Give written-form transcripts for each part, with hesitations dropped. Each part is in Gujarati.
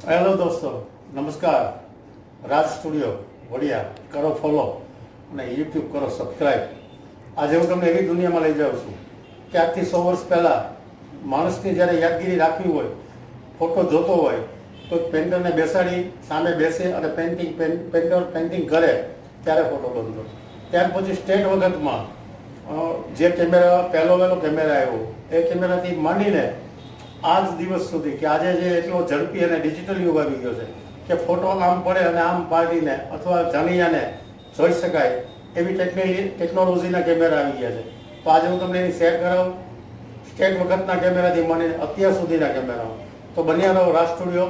હેલો દોસ્તો, નમસ્કાર. રાજ સ્ટુડિયો વડિયા કરો ફોલો અને યુટ્યુબ કરો સબસ્ક્રાઈબ. આજે હું તમને એવી દુનિયામાં લઈ જાઉં છું કે આજથી 100 વર્ષ પહેલાં માણસની જ્યારે યાદગીરી રાખવી હોય, ફોટો જોતો હોય તો પેન્ટરને બેસાડી સામે બેસે અને પેન્ટર પેઇન્ટિંગ કરે ત્યારે ફોટો બનતો. ત્યાર પછી સ્ટેટ વખતમાં જે કેમેરા પહેલો કેમેરા આવ્યો એ કેમેરાથી માંડીને આજ દિવસ સુધી કે આજે જે એટલો ઝડપી અને ડિજિટલ યુગ આવી ગયો છે કે ફોટો આમ પડે અને આમ પાડીને અથવા જાણીયાને જોઈ શકાય એવી ટેકનોલોજીના કેમેરા આવી ગયા છે. તો આજે હું તમને એની શેર કરાવું, સ્ટેટ વખતના કેમેરાથી માંડીને અત્યાર સુધીના કેમેરાઓ. તો બન્યા રહો રાજ સ્ટુડિયો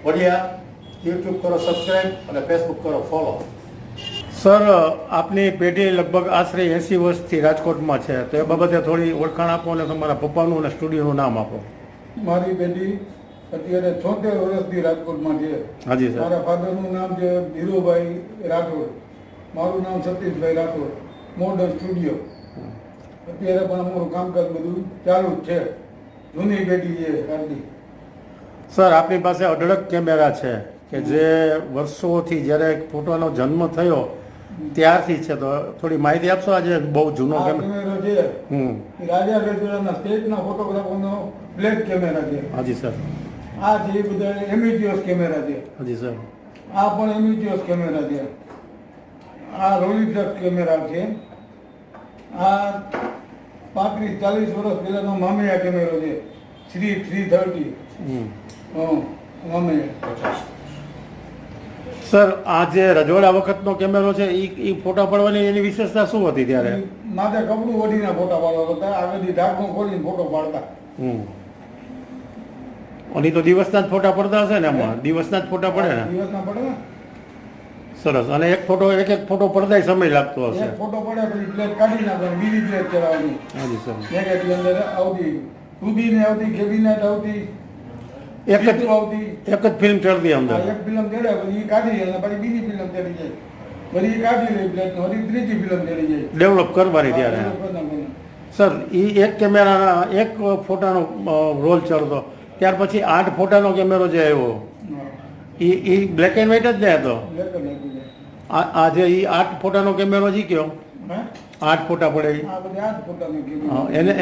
વડિયા. યુટ્યુબ કરો સબસ્ક્રાઈબ અને ફેસબુક કરો ફોલો. સર, આપની પેઢી લગભગ આશરે 80 વર્ષથી રાજકોટમાં છે, તો એ બાબતે થોડી ઓળખાણ આપો અને તમારા પપ્પાનું અને સ્ટુડિયોનું નામ આપો. મારી પેઢી અત્યારે 76 વર્ષથી રાજકોટમાં છે. હાજી સર. મારા ફાધરનું નામ છે ધીરુભાઈ રાઠોડ, મારું નામ સતીશભાઈ રાઠોડ. મોડર્ન સ્ટુડિયો અત્યારે પણ અમારું કામકાજ બધું ચાલુ જ છે. જૂની પેઢી છે આટલી. સર, આપની પાસે અઢળક કેમેરા છે કે જે વર્ષોથી જ્યારે ફોટોનો જન્મ થયો ત્યારથી છે, તો થોડી માહિતી આપશો? આજે બહુ જૂનો કેમેરો છે એ રાજા રજવાડાના સ્ટેટના ફોટોગ્રાફરનો બ્લેક કેમેરા છે. હાજી સર. આ જે બધા એમિટિયસ કેમેરા છે. હાજી સર. આ પણ એમિટિયસ કેમેરા છે. આ રોલીફ્લેક્સ કેમેરા છે. આ 35-40 વર્ષ પહેલાનો મામિયા કેમેરો છે, શ્રી 330. મામિયા. સર, આ જે રજવાડા વખતનો કેમેરો છે એ ફોટા પાડવાની એની વિશેષતા શું હતી ત્યારે? માથે કપડું ઓઢીને ફોટા પાડવા હતા. આગળથી ઢાંકણું ખોલીને ફોટો પાડતા. અને તો દિવસના જ ફોટા પડતા હશે ને? એમાં દિવસના જ ફોટા પડે ને? દિવસના પડે ને. સરસ. અને એક ફોટો પડતા સમય લાગતો હશે? એક ફોટો પડે પછી પ્લેટ કાઢી નાખવાની, બીજી પ્લેટ ચલાવવાની. હાજી સર. નેગેટિવ અંદર આવતી, ટુબીને આવતી, કેબિનેટ આવતી, એક જ ફિલ્મ ચડતી અંદર. એક ફિલ્મ ચડે પછી એ કાઢી અને પછી બીજી ફિલ્મ ચડી જાય, પછી એ કાઢી લે પ્લેટ, પછી ત્રીજી ફિલ્મ ચડી જાય. ડેવલપ કરવાની ત્યારે. સર, એ એક કેમેરાના એક ફોટાનો રોલ ચડતો, ત્યાર પછી 8 ફોટાનો કેમેરો જે આવ્યો એ બ્લેક એન્ડ વ્હાઇટ જ ને હતો? આ જે એ 8 ફોટાનો કેમેરો જી કયો 8 ફોટા પડે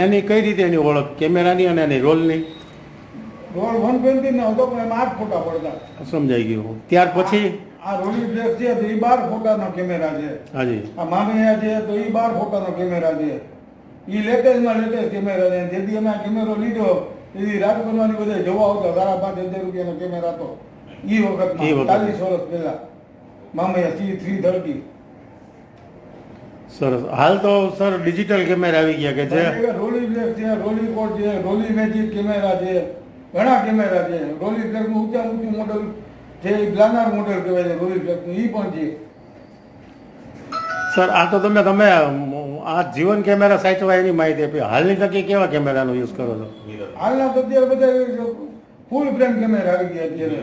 એની કઈ રીતે એની ઓળખ કેમેરાની અને એની રોલની? રોલ 120 નો હતો પણ એમાં 8 ફોટા પડતા. સમજાઈ ગયું. ત્યાર પછી આ રોલીફ્લેક્સ છે તો એ 12 ફોટાનો કેમેરા છે. હાજી. આ મામિયા છે તો એ 12 ફોટાનો કેમેરા છે. એ લેટેસ્ટમાં લેટેસ્ટ કેમેરા છે. જેથી અમે આ કેમેરો લીધો એ રાજકોટમાંથી બધા જોવા આવતા. 5,500 રૂપિયાનો કેમેરા હતો એ વખતમાં, 40 વર્ષ પહેલા. મામિયા C330. સરસ. હાલ તો સર ડિજિટલ કેમેરા આવી ગયા કે જે રોલીફ્લેક્સ છે, રોલીકોટ છે, રોલી મેજિક કેમેરા છે, ઘણા કેમેરા છે. રોલીફ્લેક્સનું ઊંચું મોડલ છે, ગ્લાનર મોડલ કહેવાય છે રોલીફ્લેક્સનું, એ પણ છે. સર, આ તો તમે આ જીવન કેમેરા સાચવા એની માહિતી આપી. હાલની તકે કેવા કેમેરાનો યુઝ કરો છો? હાલના તો અત્યારે બધા ફૂલ ફ્રેમ કેમેરા આવી ગયા. અત્યારે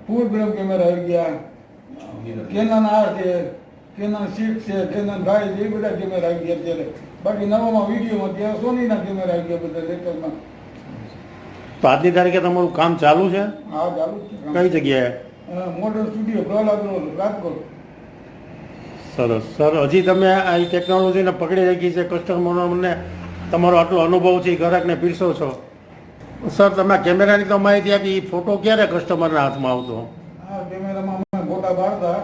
ફૂલ ફ્રેમ કેમેરા આવી ગયા. કેનન R છે, કેનન 6 છે, કેનન 5 છે, એ બધા કેમેરા આવી ગયા અત્યારે. બાકી નવામાં વિડીયોમાં ત્યાં સોનીના કેમેરા આવી ગયા બધા લેટેસ્ટમાં. તો આજની તારીખે તમારું કામ ચાલુ છે? હા, ચાલુ છે. કઈ જગ્યાએ? Modern studio Prahlad road, Rajkot. સરસ. સર, હજી તમે આ ટેકનોલોજીને પકડી રાખી છે, કસ્ટમરને તમારો આટલો અનુભવ છે, ગ્રાહકને પીરસો છો. સર, તમે કેમેરાની તો માહિતી આપી, ફોટો ક્યારે કસ્ટમરના હાથમાં આવતો? આ કેમેરામાં અમે ફોટા પાડતા,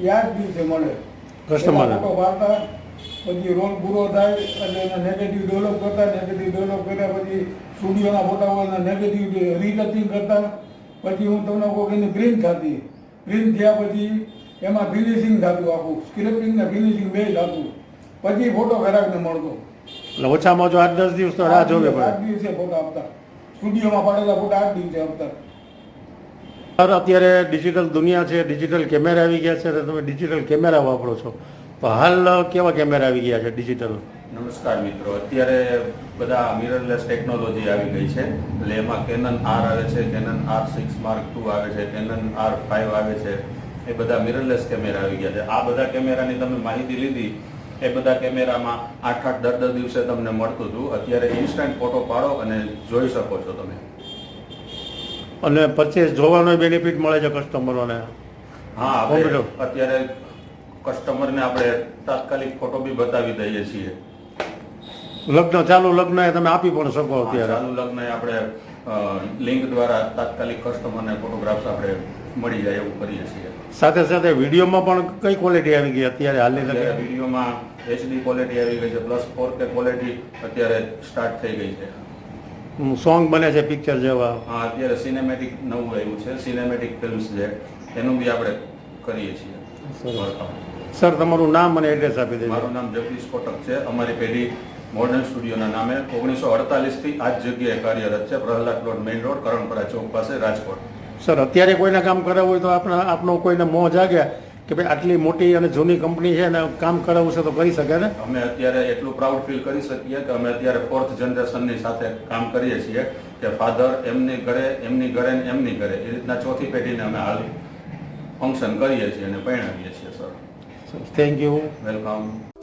યાદ દિવસે મળે કસ્ટમરને. ફોટો પાડતા, પછી રોલ પૂરો થાય એટલે એના નેગેટિવ ડેવલપ કરતા. નેગેટિવ ડેવલપ કર્યા પછી સ્ટુડિયોના ફોટા હોય એના નેગેટિવ રીટચિંગ કરતા. પછી હું તમને કહું કે એની પ્રિન્ટ થતી. પ્રિન્ટ થયા પછી એમાં ફિનિશિંગ થતું, આખું સ્ક્રેપિંગ ને ફિનિશિંગ બે થતું. પછી ફોટો ગ્રાહકને મળતો. એટલે ઓછામાં ઓછો 8-10 દિવસ તો રાહ જોવી પડે. 8 દિવસે ફોટા આપતા. સ્ટુડિયોમાં પાડેલા ફોટા 8 દિવસે આપતા. સર, અત્યારે ડિજિટલ દુનિયા છે, ડિજિટલ કેમેરા આવી ગયા છે, તમે ડિજિટલ કેમેરા વાપરો છો, તો હાલ કેવા કેમેરા આવી ગયા છે ડિજિટલ? નમસ્કાર મિત્રો, અત્યારે બધા મિરરલેસ ટેકનોલોજી આવી ગઈ છે. એટલે એમાં કેનન R આવે છે, કેનન R6 Mark II આવે છે, કેનન R5 આવે છે. એ બધા મિરરલેસ કેમેરા આવી ગયા છે. આ બધા કેમેરાની તમે માહિતી લીધી. એ બધા કેમેરામાં 8-8, 10-10 દિવસે તમને મળતું હતું. અત્યારે ઇન્સ્ટન્ટ ફોટો પાડો અને જોઈ શકો છો તમે. અને પરચેસ જોવાનો બેનિફિટ મળે છે કસ્ટમરોને. હા, આપણે કોમ્પ્યુટર. અત્યારે કસ્ટમરને આપણે તાત્કાલિક ફોટો બી બતાવી દઈએ છીએ. ચાલુ લગ્ન એ તમે આપી પણ શકો અત્યારે. ચાલુ લગ્ન આપણે લિંક દ્વારા તાત્કાલિક કસ્ટમરને ફોટોગ્રાફ્સ આપણે મળી જાય એવું કરીએ છીએ. સાથે સાથે વિડીયોમાં પણ કઈ ક્વોલિટી આવી ગઈ અત્યારે હાલની અત્યારે તકે? વિડીયોમાં HD ક્વોલિટી આવી ગઈ છે, પ્લસ 4K ક્વોલિટી અત્યારે સ્ટાર્ટ થઈ ગઈ છે. સોંગ બને છે પિક્ચર જેવા. હા, અત્યારે સિનેમેટિક નવું આવ્યું છે, સિનેમેટિક ફિલ્મ્સ છે, એનું બી આપણે કરીએ છીએ. સર તમારું નામ અને એડ્રેસ આપી દેજો. મારું નામ જગદીશ કોટક છે. અમારી પેઢી મોડર્ન સ્ટુડિયોના નામે 1948 થી આ જ જગ્યાએ કાર્યરત છે. Prahlad plot, main road, Karanpara ચોક પાસે, રાજકોટ. સર અત્યારે કોઈને કામ કરાવવું હોય તો આપનો કોઈને મોહ જાગ્યા કે ભાઈ આટલી મોટી અને જૂની કંપની છે ને કામ કરાવવું છે તો કરી શકે ને? અમે અત્યારે એટલું પ્રાઉડ ફીલ કરી શકીએ કે અમે અત્યારે 4th જનરેશનની સાથે કામ કરીએ છીએ કે ફાધર એમની ઘરે ને એમની ઘરે, એ રીતના ચોથી પેઢીને અમે હાલ ફંક્શન કરીએ છીએ અને પરિણામીએ છીએ. Sir, thank you. વેલકમ.